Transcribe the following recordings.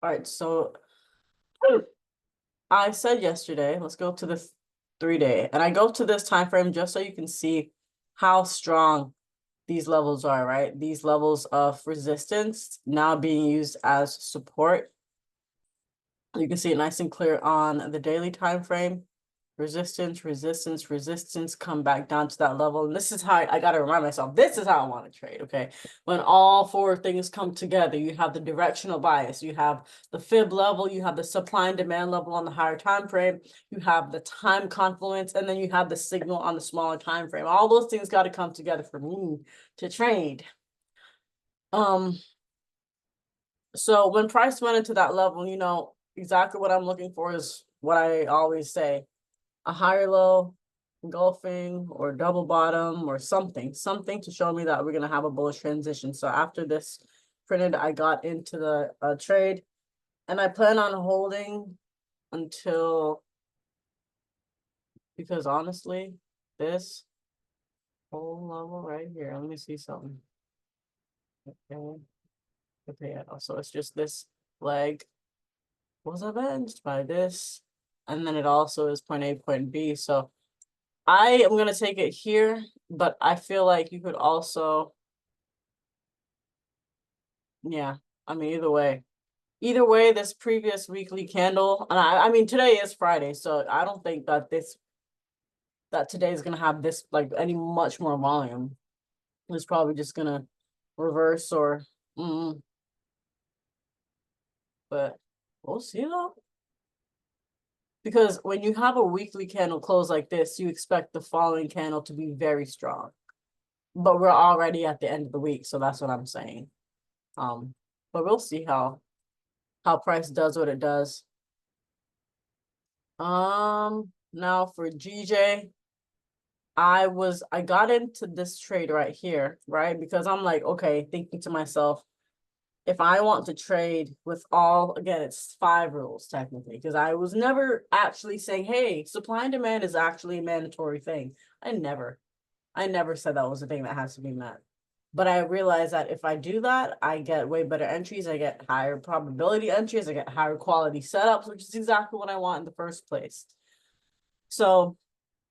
All right, so I said yesterday, let's go to the 3-day, and I go to this time frame just so you can see how strong these levels are, right? These levels of resistance now being used as support. You can see it nice and clear on the daily time frame. Resistance, resistance, resistance, come back down to that level. And this is how I got to remind myself, this is how I want to trade, okay? When all four things come together, you have the directional bias, you have the fib level, you have the supply and demand level on the higher time frame, you have the time confluence, and then you have the signal on the smaller time frame. All those things got to come together for me to trade. So when price went into that level, exactly what I'm looking for is what I always say: a higher low, engulfing, or double bottom, or something to show me that we're going to have a bullish transition. So after this printed, I got into the trade, and I plan on holding until, because honestly, this whole level right here, let me see something. Okay, so it's just this leg was avenged by this, and then it also is point A, point B. So I am going to take it here, but I feel like you could also, yeah, I mean, either way, this previous weekly candle, and I mean, today is Friday, so I don't think that today is going to have this, like, any much more volume. It's probably just going to reverse or, but we'll see though. Because when you have a weekly candle close like this, you expect the following candle to be very strong. But we're already at the end of the week, so that's what I'm saying. But we'll see how price does what it does. Now for GJ, I got into this trade right here, right? Because I'm like, okay, thinking to myself, if I want to trade with all, again, it's 5 rules technically, because I was never actually saying, hey, supply and demand is actually a mandatory thing. I never said that was a thing that has to be met. But I realized that if I do that, I get way better entries. I get higher probability entries. I get higher quality setups, which is exactly what I want in the first place. So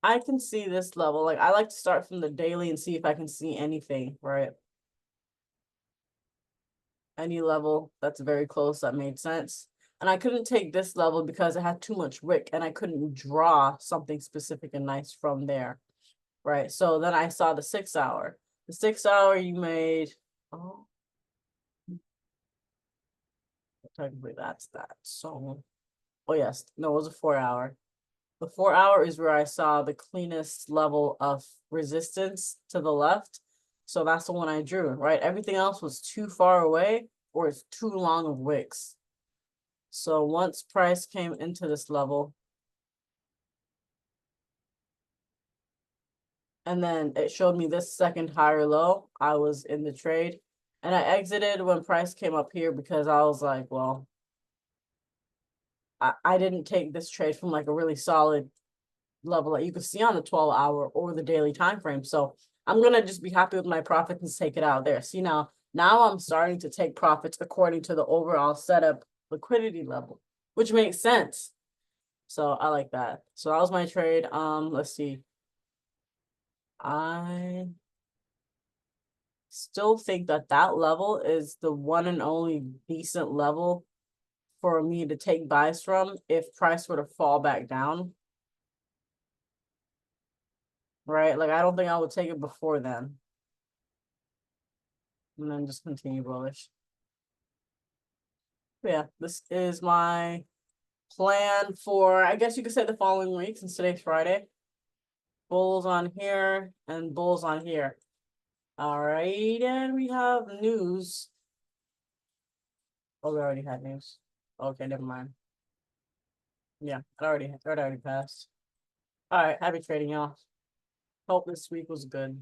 I can see this level. Like, I like to start from the daily and see if I can see anything, right? Any level that's very close that made sense. And I couldn't take this level because it had too much wick and I couldn't draw something specific and nice from there, right? So then I saw the 6 hour. The 6 hour you made, oh, technically that's that. So, oh yes, no, it was a 4 hour. The 4 hour is where I saw the cleanest level of resistance to the left. So that's the one I drew, right? Everything else was too far away or it's too long of wicks. So once price came into this level, and then it showed me this second higher low, I was in the trade. And I exited when price came up here because I was like, well, I didn't take this trade from like a really solid level that you could see on the 12-hour or the daily time frame. So I'm gonna just be happy with my profits and take it out there. See, now I'm starting to take profits according to the overall setup liquidity level, which makes sense. So I like that. So that was my trade. Let's see. I still think that level is the one and only decent level for me to take buys from if price were to fall back down. Right? Like, I don't think I would take it before then. And then just continue bullish. But yeah, this is my plan for, I guess you could say, the following week, since today's Friday. Bulls on here and bulls on here. All right, and we have news. Oh, we already had news. Okay, never mind. Yeah, it already passed. All right, happy trading, y'all. Hope this week was good.